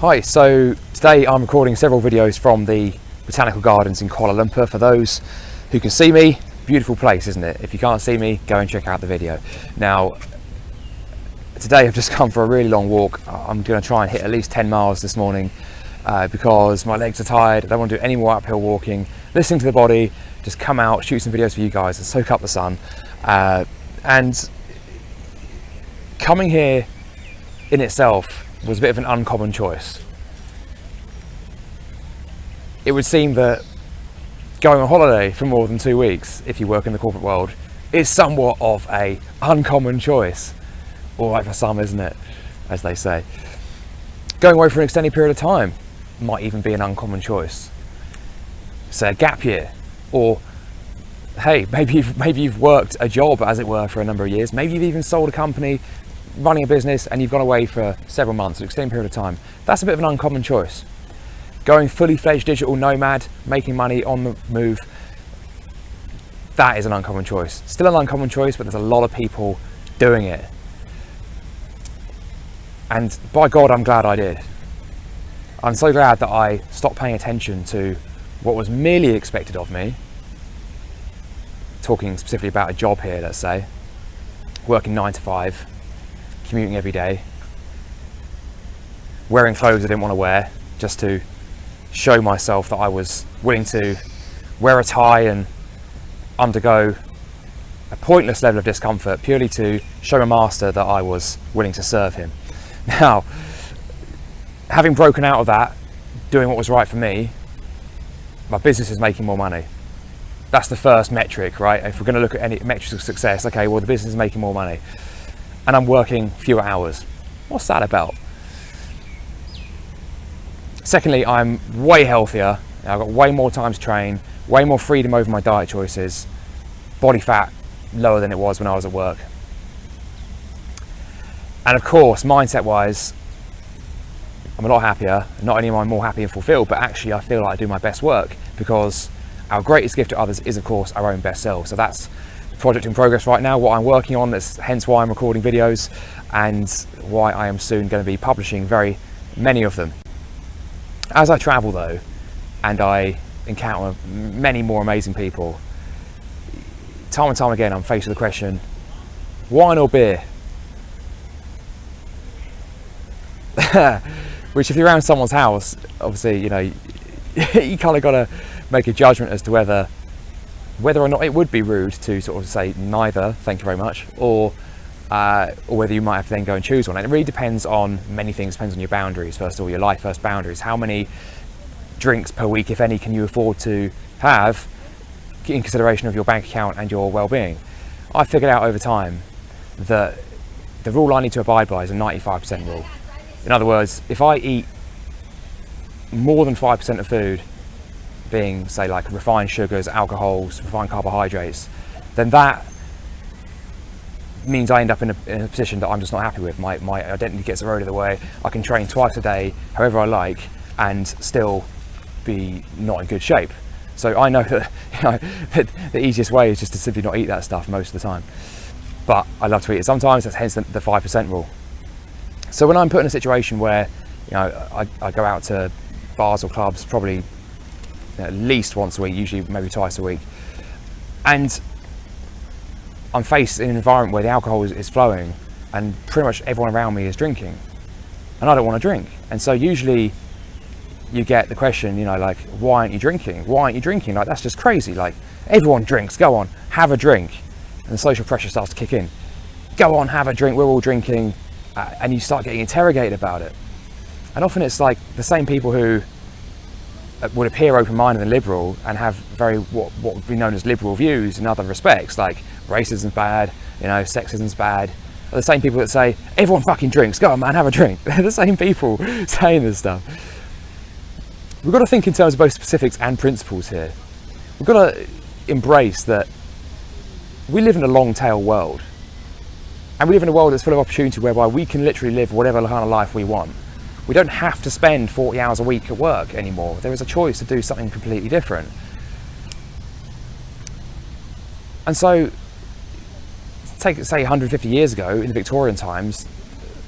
Hi, so today I'm recording several videos from the Botanical Gardens in Kuala Lumpur. For those who can see me, beautiful place, isn't it? If you can't see me, go and check out the video. Now, today I've just come for a really long walk. I'm going to try and hit at least 10 miles this morning because my legs are tired. I don't want to do any more uphill walking. Listening to the body, just come out, shoot some videos for you guys and soak up the sun. And coming here in itself was a bit of an uncommon choice. It would seem that going on holiday for more than 2 weeks, if you work in the corporate world, is somewhat of a uncommon choice. All right for some, isn't it? As they say. Going away for an extended period of time might even be an uncommon choice. Say a gap year, or hey, maybe you've worked a job, as it were, for a number of years. Maybe you've even sold a company, running a business, and you've gone away for several months, an extended period of time. That's a bit of an uncommon choice. Going fully fledged digital nomad, making money on the move, that is an uncommon choice. Still an uncommon choice, but there's a lot of people doing it. And by God, I'm glad I did. I'm so glad that I stopped paying attention to what was merely expected of me. Talking specifically about a job here, let's say, working 9 to 5, commuting every day, wearing clothes I didn't want to wear just to show myself that I was willing to wear a tie and undergo a pointless level of discomfort purely to show a master that I was willing to serve him. Now, having broken out of that, doing what was right for me, my business is making more money. That's the first metric, right? If we're going to look at any metrics of success, okay, well, the business is making more money and I'm working fewer hours. What's that about? Secondly, I'm way healthier. I've got way more time to train, way more freedom over my diet choices, body fat lower than it was when I was at work. And of course, mindset wise, I'm a lot happier. Not only am I more happy and fulfilled, but actually I feel like I do my best work, because our greatest gift to others is, of course, our own best self. So that's the project in progress right now, what I'm working on. That's hence why I'm recording videos and why I am soon going to be publishing very many of them. As I travel though, and I encounter many more amazing people, time and time again I'm faced with the question, wine or beer? Which, if you're around someone's house, obviously, you know, you kind of got to make a judgment as to whether or not it would be rude to sort of say neither, thank you very much, or whether you might have to then go and choose one. And it really depends on many things. Depends on your boundaries, first of all, your life first boundaries. How many drinks per week, if any, can you afford to have in consideration of your bank account and your well-being? I figured out over time that the rule I need to abide by is a 95% rule. In other words, if I eat more than 5% of food being, say, like refined sugars, alcohols, refined carbohydrates, then that means I end up in a position that I'm just not happy with. My identity gets eroded away. I can train twice a day, however I like, and still be not in good shape. So I know that, you know, that the easiest way is just to simply not eat that stuff most of the time. But I love to eat it sometimes. That's hence the 5% rule. So when I'm put in a situation where, you know, I go out to bars or clubs probably at least once a week, usually maybe twice a week, and I'm faced in an environment where the alcohol is flowing and pretty much everyone around me is drinking, and I don't want to drink. And so usually you get the question, you know, like, why aren't you drinking? Why aren't you drinking? Like, that's just crazy. Like, everyone drinks, go on, have a drink. And the social pressure starts to kick in. Go on, have a drink, we're all drinking. And you start getting interrogated about it. And often it's like the same people who would appear open-minded and liberal and have very what would be known as liberal views in other respects, like racism's bad, you know, sexism's bad, are the same people that say, everyone fucking drinks, go on man, have a drink. They're the same people saying this stuff. We've got to think in terms of both specifics and principles here. We've got to embrace that we live in a long tail world. And we live in a world that's full of opportunity whereby we can literally live whatever kind of life we want. We don't have to spend 40 hours a week at work anymore. There is a choice to do something completely different. And so, take, say, 150 years ago, in the Victorian times,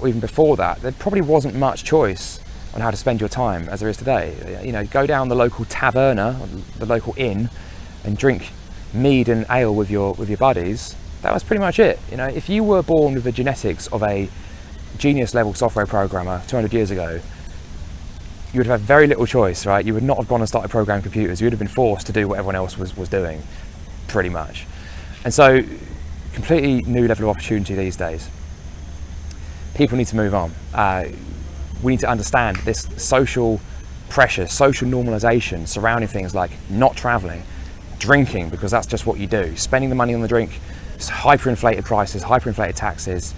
or even before that, there probably wasn't much choice on how to spend your time as there is today. You know, go down the local taverna, the local inn, and drink mead and ale with your buddies. That was pretty much it. You know, if you were born with the genetics of a genius level software programmer 200 years ago, you would have had very little choice, right? You would not have gone and started programming computers. You would have been forced to do what everyone else was doing, pretty much. And so, completely new level of opportunity these days. People need to move on. We need to understand this social pressure, social normalization surrounding things like not traveling, drinking, because that's just what you do, spending the money on the drink, hyperinflated prices, hyperinflated taxes,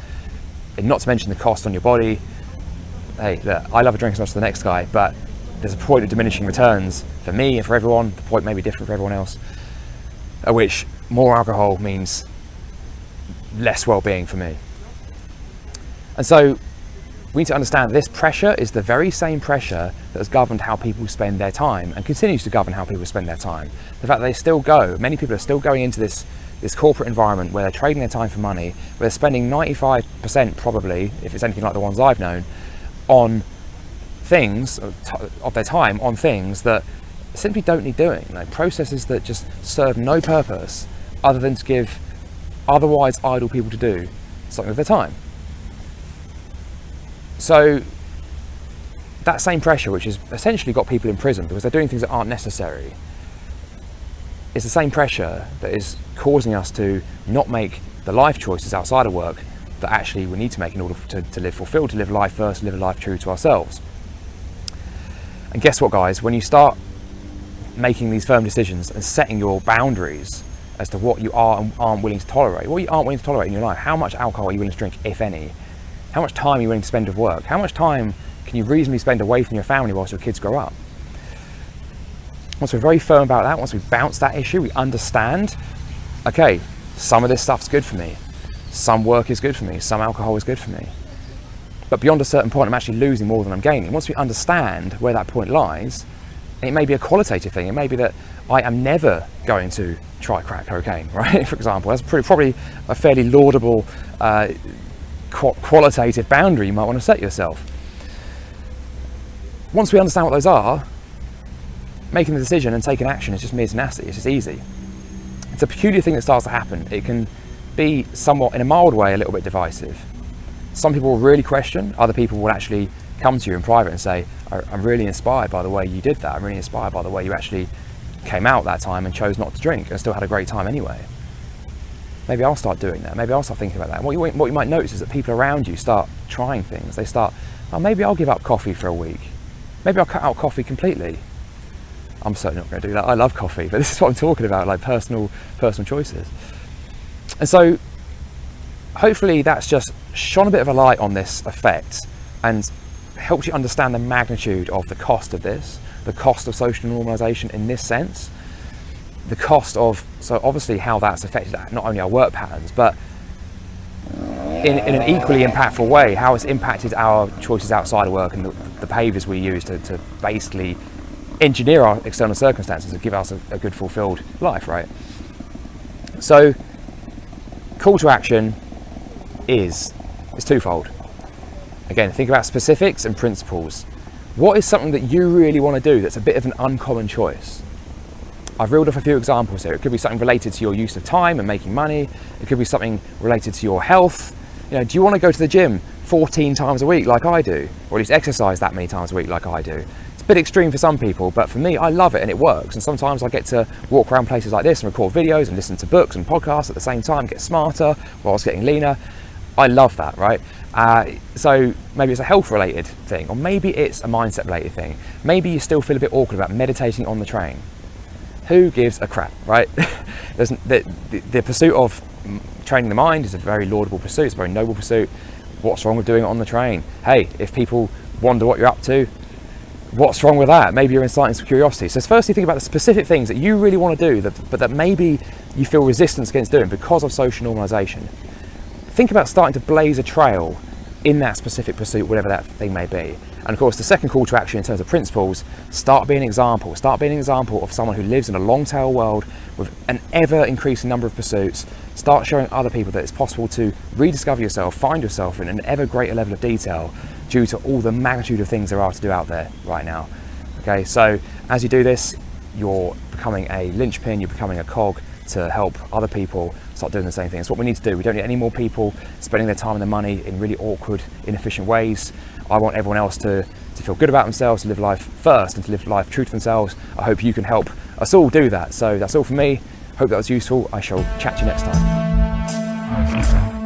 and not to mention the cost on your body. Hey, look, I love a drink as much as the next guy, but there's a point of diminishing returns for me and for everyone. The point may be different for everyone else, at which more alcohol means less well-being for me. And so we need to understand this pressure is the very same pressure that has governed how people spend their time and continues to govern how people spend their time. The fact that they still go, many people are still going into this corporate environment where they're trading their time for money, where they're spending 95% probably, if it's anything like the ones I've known, on things of their time on things that simply don't need doing, like processes that just serve no purpose other than to give otherwise idle people to do something with their time. So that same pressure, which has essentially got people in prison because they're doing things that aren't necessary, is the same pressure that is causing us to not make the life choices outside of work that actually we need to make in order to live fulfilled, to live life first, to live a life true to ourselves. And guess what, guys? When you start making these firm decisions and setting your boundaries as to what you are and aren't willing to tolerate, what you aren't willing to tolerate in your life, how much alcohol are you willing to drink, if any? How much time are you willing to spend with work? How much time can you reasonably spend away from your family whilst your kids grow up? Once we're very firm about that, once we bounce that issue, we understand, okay, some of this stuff's good for me. Some work is good for me. Some alcohol is good for me. But beyond a certain point, I'm actually losing more than I'm gaining. Once we understand where that point lies, and it may be a qualitative thing. It may be that I am never going to try crack cocaine, right? For example, that's probably a fairly laudable qualitative boundary you might want to set yourself. Once we understand what those are, making the decision and taking action is just mere tenacity. It's just easy. It's a peculiar thing that starts to happen. It can be somewhat, in a mild way, a little bit divisive. Some people will really question, other people will actually come to you in private and say, I'm really inspired by the way you did that. I'm really inspired by the way you actually came out that time and chose not to drink and still had a great time anyway. Maybe I'll start doing that. Maybe I'll start thinking about that. And what you might notice is that people around you start trying things. They start, oh, maybe I'll give up coffee for a week. Maybe I'll cut out coffee completely. I'm certainly not going to do that. I love coffee, but this is what I'm talking about, like personal choices. And so hopefully that's just shone a bit of a light on this effect and helped you understand the magnitude of the cost of this, the cost of social normalization in this sense, the cost of, so obviously how that's affected not only our work patterns, but in an equally impactful way, how it's impacted our choices outside of work and the behaviors we use to basically engineer our external circumstances and give us a good fulfilled life, right? So call to action is twofold. Again, think about specifics and principles. What is something that you really want to do that's a bit of an uncommon choice? I've reeled off a few examples here. It could be something related to your use of time and making money. It could be something related to your health. You know, do you want to go to the gym 14 times a week like I do? Or at least exercise that many times a week like I do? It's a bit extreme for some people, but for me, I love it and it works. And sometimes I get to walk around places like this and record videos and listen to books and podcasts at the same time, get smarter whilst getting leaner. I love that, right? So maybe it's a health related thing, or maybe it's a mindset related thing. Maybe you still feel a bit awkward about meditating on the train. Who gives a crap, right? The pursuit of training the mind is a very laudable pursuit. It's a very noble pursuit. What's wrong with doing it on the train? Hey, if people wonder what you're up to, what's wrong with that? Maybe you're inciting some curiosity. So firstly, think about the specific things that you really want to do, but that maybe you feel resistance against doing because of social normalization. Think about starting to blaze a trail in that specific pursuit, whatever that thing may be. And of course, the second call to action in terms of principles, start being an example. Start being an example of someone who lives in a long tail world with an ever increasing number of pursuits. Start showing other people that it's possible to rediscover yourself, find yourself in an ever greater level of detail, due to all the magnitude of things there are to do out there right now. Okay, so as you do this, you're becoming a linchpin, you're becoming a cog to help other people start doing the same thing. It's what we need to do. We don't need any more people spending their time and their money in really awkward, inefficient ways. I want everyone else to feel good about themselves, to live life first and to live life true to themselves. I hope you can help us all do that. So that's all from me. Hope that was useful. I shall chat to you next time.